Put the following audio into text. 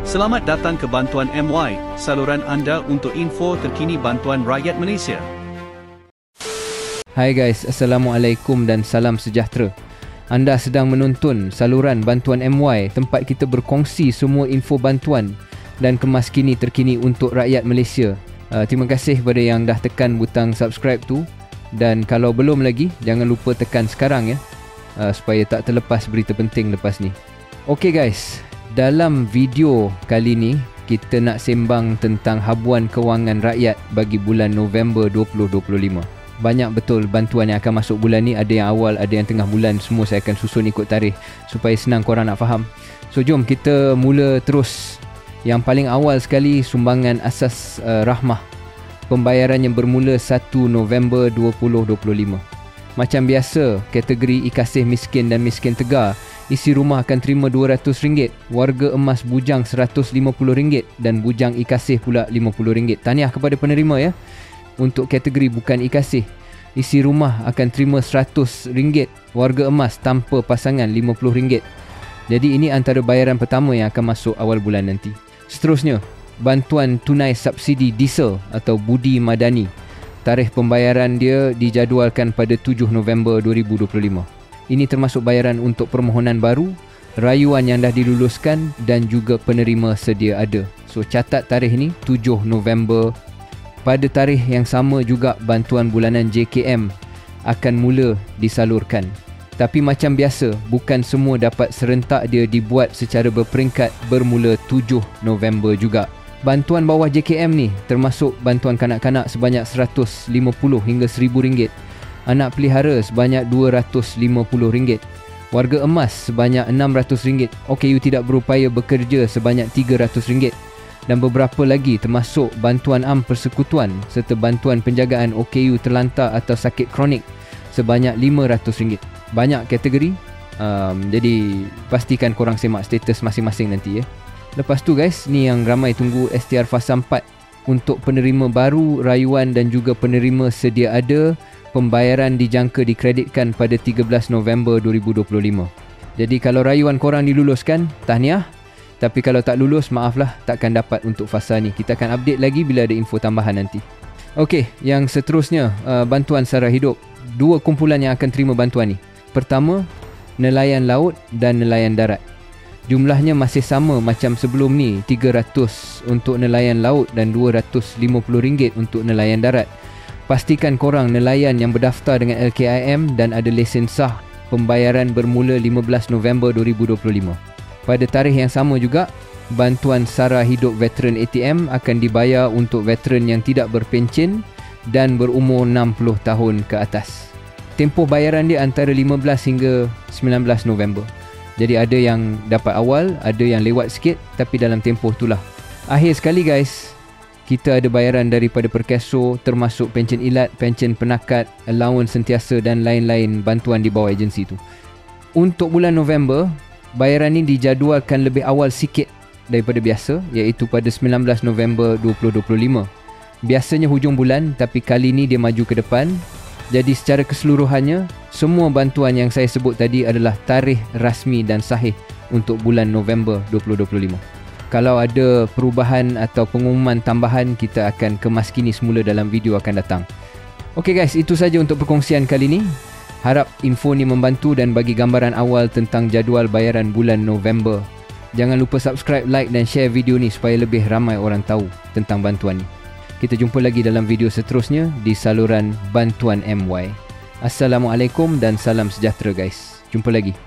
Selamat datang ke Bantuan MY, saluran anda untuk info terkini bantuan rakyat Malaysia. Hai guys, Assalamualaikum dan salam sejahtera. Anda sedang menonton saluran Bantuan MY, tempat kita berkongsi semua info bantuan dan kemaskini terkini untuk rakyat Malaysia. Terima kasih kepada yang dah tekan butang subscribe tu, dan kalau belum lagi, jangan lupa tekan sekarang ya, supaya tak terlepas berita penting lepas ni. Okey guys, dalam video kali ni kita nak sembang tentang habuan kewangan rakyat bagi bulan November 2025. Banyak betul bantuan yang akan masuk bulan ni, ada yang awal, ada yang tengah bulan, semua saya akan susun ikut tarikh supaya senang korang nak faham. So jom kita mula terus. Yang paling awal sekali, sumbangan asas rahmah. Pembayaran yang bermula 1 November 2025. Macam biasa, kategori ikasih miskin dan miskin tegar, isi rumah akan terima RM200, warga emas bujang RM150 dan bujang ikasih pula RM50. Tahniah kepada penerima ya. Untuk kategori bukan ikasih, isi rumah akan terima RM100, warga emas tanpa pasangan RM50. Jadi ini antara bayaran pertama yang akan masuk awal bulan nanti. Seterusnya, bantuan tunai subsidi diesel atau budi madani. Tarikh pembayaran dia dijadualkan pada 7 November 2025. Ini termasuk bayaran untuk permohonan baru, rayuan yang dah diluluskan dan juga penerima sedia ada. So catat tarikh ni 7 November. Pada tarikh yang sama juga bantuan bulanan JKM akan mula disalurkan. Tapi macam biasa, bukan semua dapat serentak, dia dibuat secara berperingkat bermula 7 November juga. Bantuan bawah JKM ni termasuk bantuan kanak-kanak sebanyak RM150 hingga RM1000, anak pelihara sebanyak RM250, warga emas sebanyak RM600, OKU tidak berupaya bekerja sebanyak RM300, dan beberapa lagi termasuk bantuan am persekutuan serta bantuan penjagaan OKU terlantar atau sakit kronik sebanyak RM500. Banyak kategori, jadi pastikan korang semak status masing-masing nanti ya. Lepas tu guys, ni yang ramai tunggu, STR fasa 4 untuk penerima baru, rayuan dan juga penerima sedia ada. Pembayaran dijangka dikreditkan pada 13 November 2025. Jadi kalau rayuan korang diluluskan, tahniah. Tapi kalau tak lulus, maaflah, takkan dapat untuk fasa ni. Kita akan update lagi bila ada info tambahan nanti. Okey, yang seterusnya, bantuan sara hidup. Dua kumpulan yang akan terima bantuan ni. Pertama, nelayan laut dan nelayan darat. Jumlahnya masih sama macam sebelum ni, RM300 untuk nelayan laut dan RM250 untuk nelayan darat. Pastikan korang nelayan yang berdaftar dengan LKIM dan ada lesen sah. Pembayaran bermula 15 November 2025. Pada tarikh yang sama juga, bantuan sara hidup veteran ATM akan dibayar untuk veteran yang tidak berpencen dan berumur 60 tahun ke atas. Tempoh bayaran dia antara 15 hingga 19 November. Jadi ada yang dapat awal, ada yang lewat sikit, tapi dalam tempoh itulah. Akhir sekali guys, kita ada bayaran daripada Perkeso, termasuk pencen ilat, pencen penakat, allowance sentiasa dan lain-lain bantuan di bawah agensi tu. Untuk bulan November, bayaran ni dijadualkan lebih awal sikit daripada biasa, iaitu pada 19 November 2025. Biasanya hujung bulan, tapi kali ni dia maju ke depan. Jadi secara keseluruhannya, semua bantuan yang saya sebut tadi adalah tarikh rasmi dan sahih untuk bulan November 2025. Kalau ada perubahan atau pengumuman tambahan, kita akan kemaskini semula dalam video akan datang. Okey guys, itu saja untuk perkongsian kali ni. Harap info ni membantu dan bagi gambaran awal tentang jadual bayaran bulan November. Jangan lupa subscribe, like dan share video ni supaya lebih ramai orang tahu tentang bantuan ni. Kita jumpa lagi dalam video seterusnya di saluran Bantuan MY. Assalamualaikum dan salam sejahtera guys. Jumpa lagi.